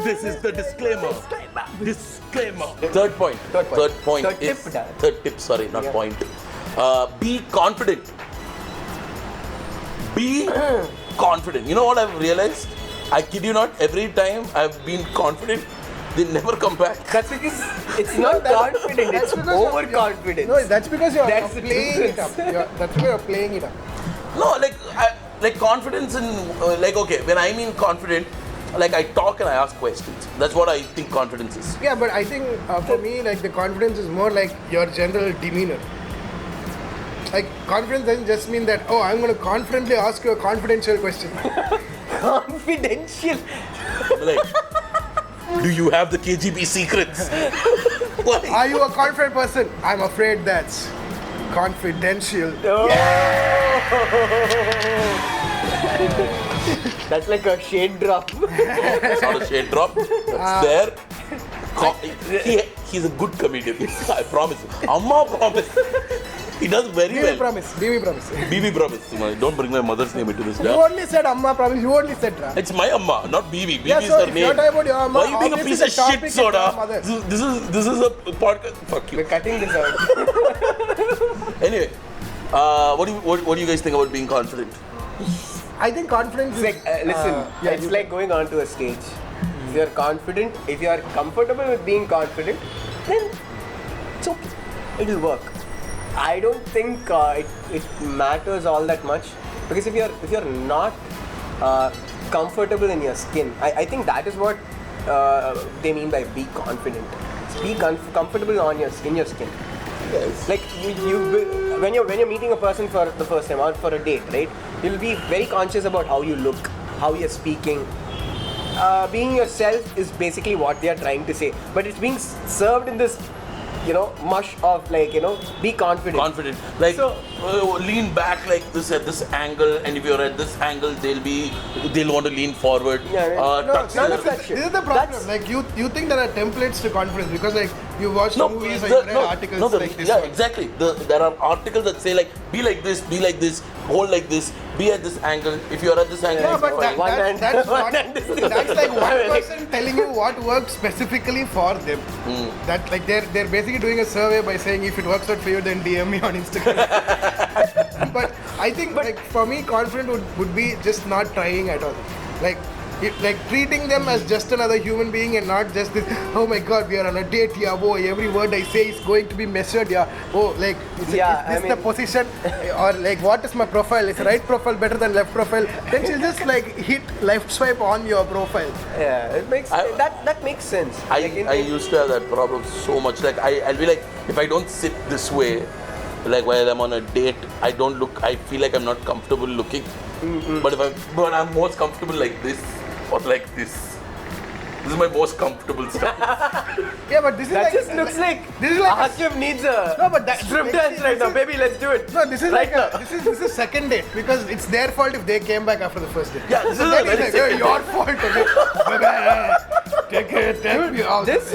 This is the disclaimer. Disclaimer. Third point. Third tip. Sorry, not point. Be confident. Be confident. You know what I've realized? I kid you not. Every time I've been confident, they never come back. That's because it's not confident. It's overconfident. No, that's because you're That's the playing it up. difference. That's because you're playing it up. No, like confidence in okay. When I mean confident, like I talk and I ask questions. That's what I think confidence is. Yeah, but I think for me, like the confidence is more like your general demeanor. Like confidence doesn't just mean that, oh, I'm going to confidently ask you a confidential question. Confidential. Like, do you have the KGB secrets? Why? Are you a confident person? I'm afraid that's confidential. Oh. That's like a shade drop. It's not a shade drop. It's there. He's a good comedian. I promise you. Amma promise. He does very well. BB promise. BB promise. Don't bring my mother's name into this. You only said Amma promise. You only said Ra. It's my Amma, not BB. BB Yeah, is so her if name. you're talking about your Amma, why are you being a piece of obviously the shit, topic is your Soda? mother. This is a podcast. Fuck you. We're cutting this out. Anyway, what do you guys think about being confident? I think confidence It's like, listen, it's like going onto a stage. If you're confident, if you are comfortable with being confident, then it's okay. It'll work. I don't think it matters all that much, because if you're not comfortable in your skin, I think that is what they mean by be confident. Be comfortable in your skin. Yes. Like when you're meeting a person for the first time or for a date, right? You'll be very conscious about how you look, how you're speaking. Being yourself is basically what they are trying to say, but it's being served in this, mush of be confident. Confident. Like lean back like this at this angle, and if you're at this angle, they'll want to lean forward. Yeah, none of that shit. This is the problem. Like you think there are templates to confidence because like you watch movies or you read articles like this. Yeah, one. exactly. There are articles that say like be like this, hold like this, be at this angle. If you're at this angle, Yeah, but that's like one Like- person telling you what works specifically for them. That like they're basically doing a survey by saying if it works out for you, then DM me on Instagram. But I think like for me, confident would be just not trying at all. Like treating them as just another human being and not just this. Oh my God, we are on a date. Yeah, oh, every word I say is going to be measured. Yeah, oh, like is this the position or like what is my profile? Is right profile better than left profile? Then she'll just like hit left swipe on your profile. Yeah, it makes that makes sense. I used to have that problem so much. Like I'll be like, if I don't sit this way, like while I'm on a date, I feel like I'm not comfortable looking. But I'm most comfortable like this or like this. This is my most comfortable stuff. Yeah, but this is That like just looks like this is like Aaquib needs a No, but that- strip dance right now, baby. Let's do it. no, this is right like now. this is second date because it's their fault if they came back after the first date. Yeah, this So is then a it's very like, your fault. Okay. Take me out. This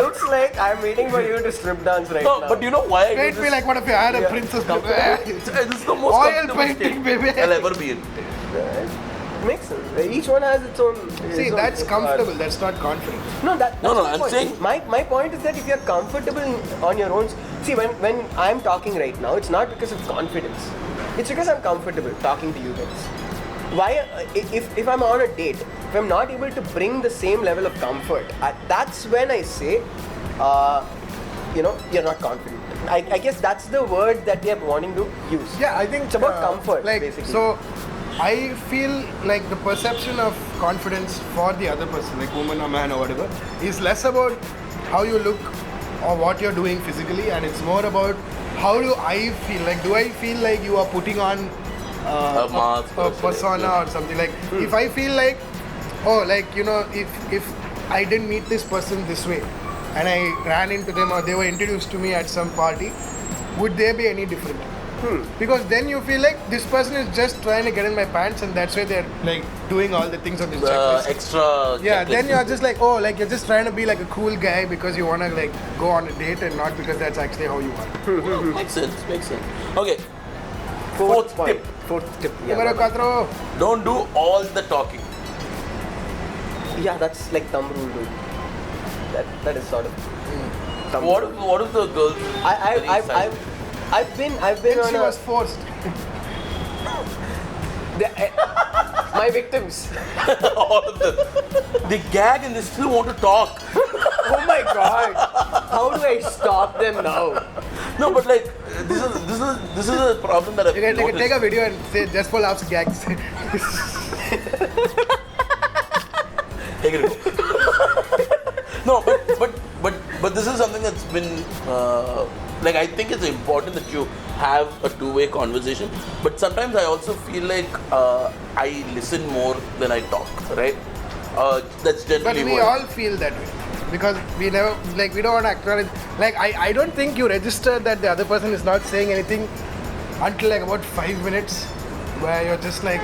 looks like I'm waiting for you to strip dance right No, now. but you know why I do Paint this? me like one of your Arab Yeah. princess. This is the most Oil comfortable painting, state baby. I'll ever be in. Makes sense. Each one has its own. See, its own- that's comfortable. That's not confident. That's No, my I'm point. saying- My point is that if you're comfortable on your own. See, when I'm talking right now, it's not because of confidence. It's because I'm comfortable talking to you guys. Why? If I'm on a date, if I'm not able to bring the same level of comfort, that's when I say, you're not confident. I guess that's the word that they're wanting to use. Yeah, I think It's about comfort, Like basically. so, I feel like the perception of confidence for the other person, like woman or man or whatever, is less about how you look or what you're doing physically, and it's more about how do I feel. Like, do I feel like you are putting on A mask a or persona something, or something? Like, if I feel like, if I didn't meet this person this way, and I ran into them or they were introduced to me at some party, would they be any different? Because then you feel like this person is just trying to get in my pants and that's why they're like doing all the things on this checklist. Extra. Yeah, checklist. then you're just like, oh, like you're just trying to be like a cool guy because you want to like go on a date and not because that's actually how you are. Makes sense. Okay. Fourth tip. Numero Yeah. 4. Don't do all the talking. Yeah, that's like thumb rule, dude. That is sort of. Thumb What rule. if the girls? I've been Then on she was forced. my victims. All of them. They gag and they still want to talk. Oh my god! How do I stop them now? No, but like this is a problem that I've You can noticed. take a video and say just for laughs gags. Take it. No, but this is something that's been like I think it's important that you have a two-way conversation. But sometimes I also feel like I listen more than I talk. Right? That's But generally we all feel that way. Because we never, like, we don't want to acknowledge. Like, I don't think you register that the other person is not saying anything until like about 5 minutes, where you're just like,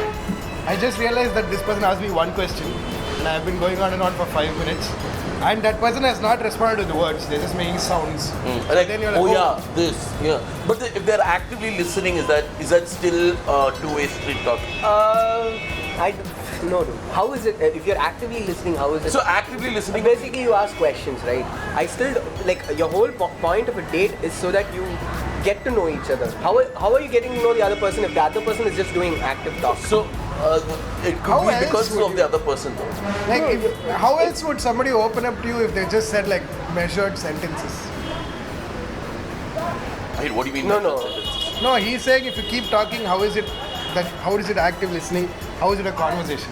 I just realized that this person asked me one question, and I've been going on and on for 5 minutes, and that person has not responded to the words, they're just making sounds. Like, then you're oh like, yeah, this, yeah. But if they're actively listening, is that still two-way street talk? No, dude. How is it, if you're actively listening, how is it? So actively listening. Basically, you ask questions, right? I still, like, your whole point of a date is so that you get to know each other. How are you getting to know the other person if the other person is just doing active talk? So it could How be else because would of you- the other person though. Like, how else would somebody open up to you if they just said like measured sentences? Wait, what do you mean? No, by no. that sentence? No, he's saying if you keep talking, how is it active listening? How is it a conversation?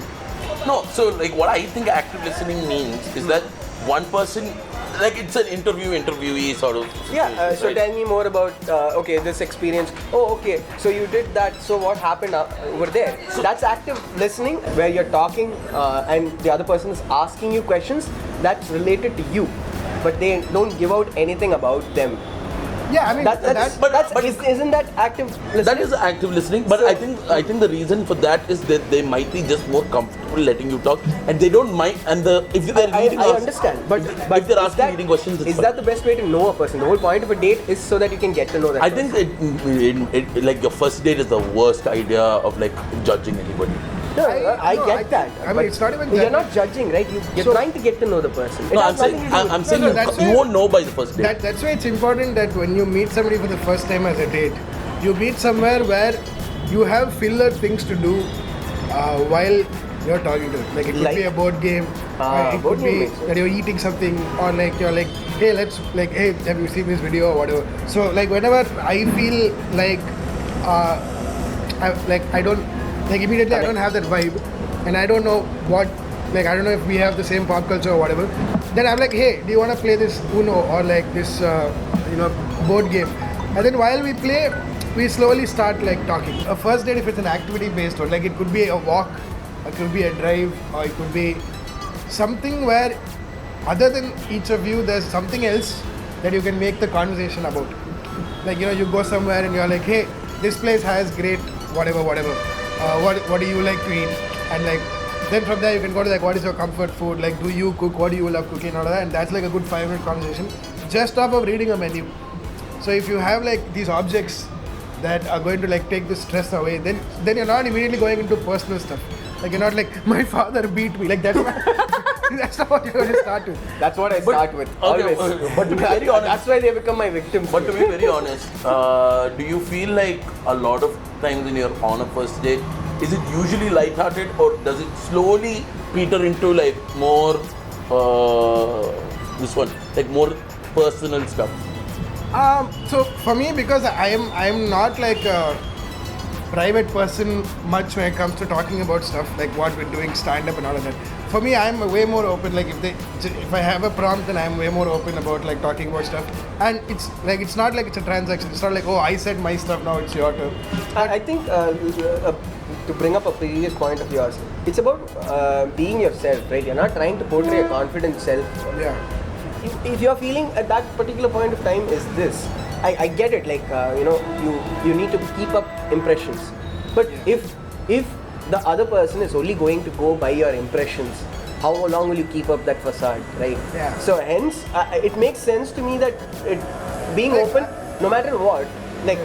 No, so like what I think active listening means is that one person, like it's an interviewee sort of situation, Yeah, so right? tell me more about, okay, this experience. Oh, okay, so you did that, so what happened over there? So that's active listening, where you're talking and the other person is asking you questions that's related to you, but they don't give out anything about them. Yeah, I mean, Isn't that active listening? That is active listening, but So- I think the reason for that is that they might be just more comfortable letting you talk, and they don't mind. And if they're reading, I understand, but if they're asking leading questions, it's is fine. that the best way to know a person? The whole point of a date is so that you can get to know that I person. think it like your first date is the worst idea of like judging anybody. No, I get that. I mean, but it's not even You're judging. not judging, right? You're trying to get to know the person. It No, has I'm nothing saying to do with- I'm saying No, that's you why- won't know by the first date. That's why it's important that when you meet somebody for the first time as a date, you meet somewhere where you have filler things to do while you're talking to them. Like it could be Like? a board game, it board could game be makes sense. that you're eating something, or like you're like, hey, hey, have you seen this video or whatever. So like whenever I feel like, I don't, like immediately I don't have that vibe, and I don't know what, like I don't know if we have the same pop culture or whatever. Then I'm like, hey, do you want to play this Uno or like this, board game? And then while we play, we slowly start like talking. A first date, if it's an activity based one, like it could be a walk, it could be a drive, or it could be something where other than each of you, there's something else that you can make the conversation about. Like, you go somewhere and you're like, hey, this place has great whatever. What do you like to eat? And like, then from there you can go to like, what is your comfort food? Like, do you cook? What do you love cooking? And all that. And that's like a good 5-minute conversation just off of reading a menu. So if you have like these objects that are going to like take the stress away, then you're not immediately going into personal stuff. Like you're not like, my father beat me. Like that's not what you're going to start with. That's what I start with. Okay, Always. but to be very honest, That's why they become my victims. but to be very honest, do you feel like a lot of times when you're on a first date, is it usually lighthearted or does it slowly peter into like more more personal stuff? So for me, because I am not like a private person much when it comes to talking about stuff like what we're doing, stand up and all of that. For me, I'm way more open. Like if I have a prompt, then I'm way more open about like talking about stuff. And it's not like it's a transaction. It's not like, oh, I said my stuff, now it's your turn. I think to bring up a previous point of yours, it's about being yourself, right? You're not trying to portray a confident self. Yeah. If you're feeling at that particular point of time is this, I get it. Like you need to keep up impressions, but if the other person is only going to go by your impressions, how long will you keep up that facade, right? Yeah. So hence, it makes sense to me that being open, no matter what, like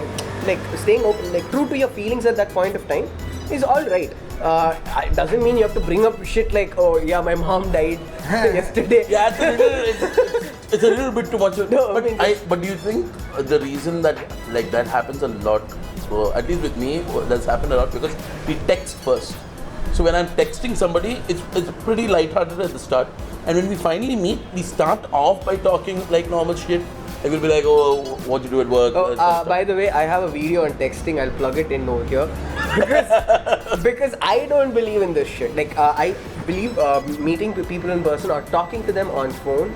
staying open, like true to your feelings at that point of time, is all right. it doesn't mean you have to bring up shit like, oh yeah, my mom died yesterday. Yeah, it's a little bit too much. No, But do you think the reason that like that happens a lot, so at least with me, that's happened a lot because we text first. So when I'm texting somebody, it's pretty lighthearted at the start, and when we finally meet, we start off by talking like normal shit. Like we'll be like, oh, what you do at work? By the way, I have a video on texting. I'll plug it in over here because I don't believe in this shit. Like I believe meeting people in person or talking to them on phone.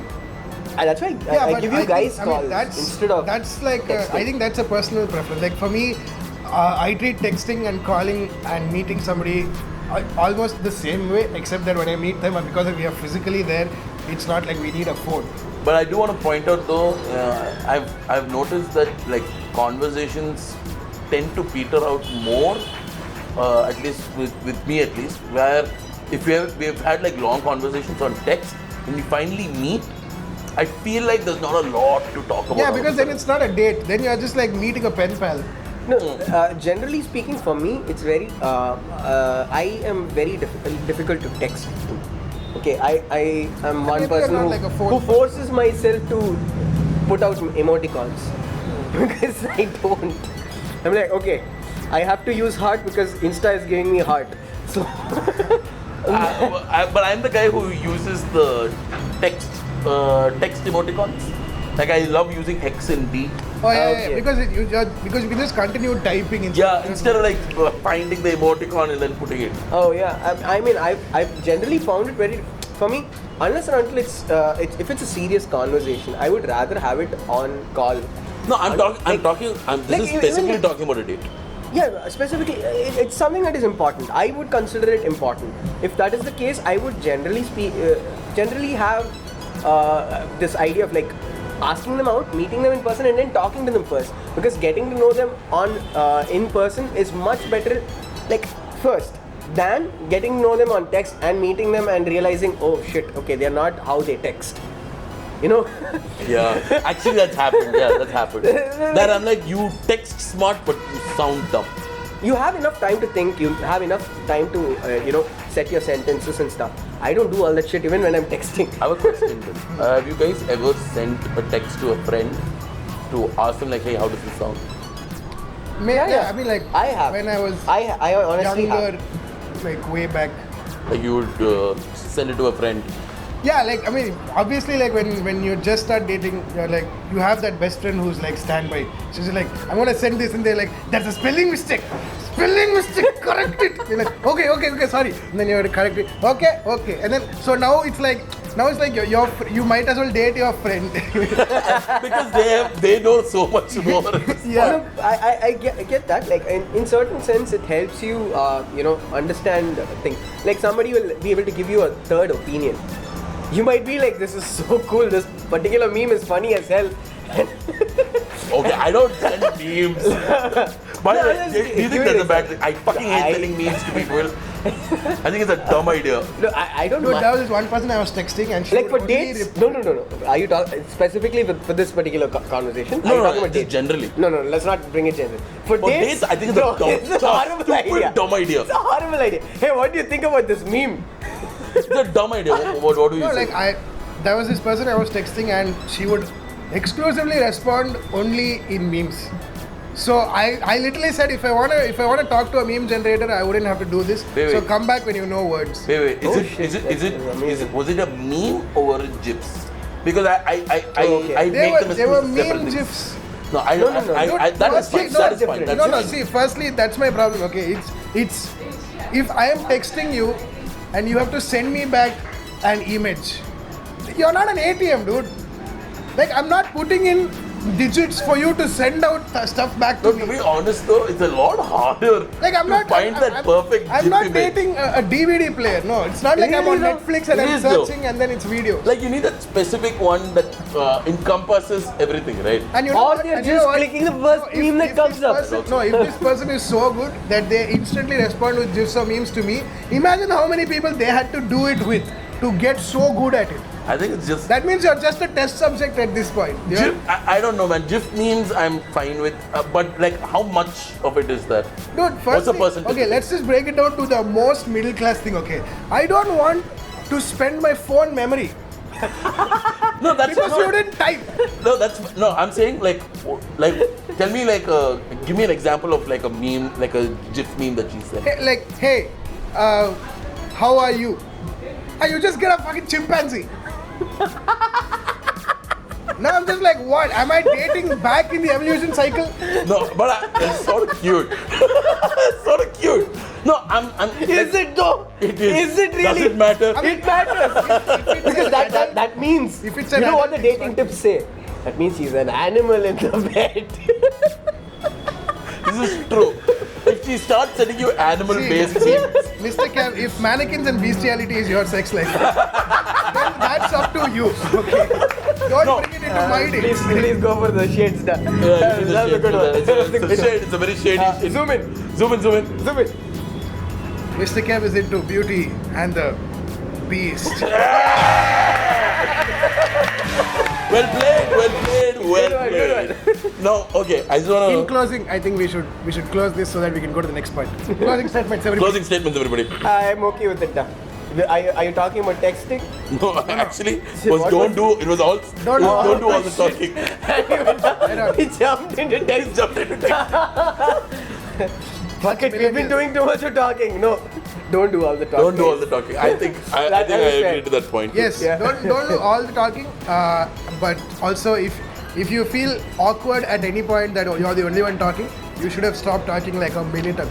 And that's why I give you guys calls instead of. That's like I think that's a personal preference. Like for me, I treat texting and calling and meeting somebody almost the same way, except that when I meet them, because we are physically there, it's not like we need a phone. But I do want to point out though, I've noticed that like conversations tend to peter out more, at least with me at least, where if we've had like long conversations on text, when we finally meet, I feel like there's not a lot to talk about. Yeah, because then it's not a date. Then you're just like meeting a pen pal. No, generally speaking, for me, it's very. I am very difficult to text to. Okay, I am one person who forces myself to put out emoticons because I don't. I'm like, okay, I have to use heart because Insta is giving me heart. So, but I'm the guy who uses the text emoticons. Like I love using X and D. Oh yeah, Okay. because you can just continue typing Instead of like finding the emoticon and then putting it. oh yeah, I mean, I've generally found it very. For me, unless and until it's if it's a serious conversation, I would rather have it on call. No, I'm talking. This is specifically talking about a date. Yeah, specifically, it's something that is important. I would consider it important. If that is the case, I would generally have this idea of like asking them out, meeting them in person, and then talking to them first. Because getting to know them on in person is much better. Like first, than getting to know them on text and meeting them and realizing, oh shit, okay, they're not how they text. You know? Yeah, actually that's happened. Yeah, that's happened. That I'm like, you text smart but you sound dumb. You have enough time to think, you have enough time to, set your sentences and stuff. I don't do all that shit even when I'm texting. I have a question then. Have you guys ever sent a text to a friend to ask them like, hey, how does this sound? Yeah, I mean like I have. when I was I honestly younger, have. like way back. Like you would send it to a friend. Yeah, like I mean, obviously, like when you just start dating, you're like you have that best friend who's like standby. So she's like, I'm gonna send this, and they're like, that's a spelling mistake. Spelling mistake, correct it. You're like, okay, sorry. And then you have to correct it. Okay, and then so now it's like you might as well date your friend. Because they know so much more. Yeah. I get that. Like in certain sense, it helps you, understand things. Like somebody will be able to give you a third opinion. You might be like, this is so cool. This particular meme is funny as hell. Okay, I don't send memes. By the way, do you think that's a bad thing? I fucking hate sending memes to people. I think it's a dumb idea. No, I don't Dude, mind. there was this one person I was texting and she Like would for only dates? No. Are you talking specifically for this particular conversation? Are you talking about just dates? generally. No, let's not bring it generally. For For dates, I think it's a horrible idea. dumb idea. It's a horrible idea. Hey, what do you think about this meme? It's a dumb idea. What do you No, say? like there was this person I was texting and she would exclusively respond only in memes. So I literally said if I wanna talk to a meme generator, I wouldn't have to do this. Wait. So come back when you know words. Wait. Oh, Was it a meme or a GIFs? Because I okay. They make them were separate meme things. gifs. No, No. that is fine. That is fine. No, see, firstly, that's my problem. Okay, it's if I am texting you and you have to send me back an image, you're not an ATM, dude. Like I'm not putting in digits for you to send out stuff back to No, me. to be honest though, it's a lot harder Like I'm to not find that perfect I'm GIF not image. dating a DVD player. No, it's not like It I'm on is though. Netflix and It I'm is though. searching and then it's video. Like you need that specific one that encompasses everything, right? And you Or know what? they're And you just know what? clicking the first meme that if comes this up. person- No, if this person is so good that they instantly respond with GIFs or memes to me, imagine how many people they had to do it with to get so good at it. I think it's just. That means you're just a test subject at this point. GIF, I don't know, man. GIF memes I'm fine with, but like, how much of it is that? Dude, What's the firstly, percentage? okay, let's just break it down to the most middle class thing, okay? I don't want to spend my phone memory No, that's because not. you didn't type. No. I'm saying like, tell me like, give me an example of like a meme, like a GIF meme that she said. Hey, like, hey, how are you? And you just get a fucking chimpanzee. Now I'm just like, what? Am I dating back in the evolution cycle? No, but it's sort of cute. It's sort of cute. No, I'm. Is it though? It is. Is it really? Does it matter? It matters. Because that means, If it's you an know what the adult, dating tips say? That means he's an animal in the bed. This is true. If she starts sending you animal-based See, memes, Mr. Kev, if mannequins and bestiality is your sex life, then that's up to you. Okay. Don't bring it into my dates. Please go for the shades. yeah, That's a good one. It's a shade. It's a very shady. Zoom in. Zoom in. Zoom in. Mr. Kev is into beauty and the beast. Well played. Good No, okay. I just wanna. In closing, I think we should close this so that we can go to the next point. Closing statements, everybody. Closing statements, everybody. I'm okay with it. Are you talking about texting? No, actually, What don't do. It was all. Don't do- Don't do all the talking. He jumped into text. Jumped into text. Fuck it, we've been doing too much of talking. No, don't do all the talking. Don't do all the talking. I think I agree to that point. Yes, Yeah. don't do all the talking, but also if you feel awkward at any point that you're the only one talking, you should have stopped talking like a minute ago.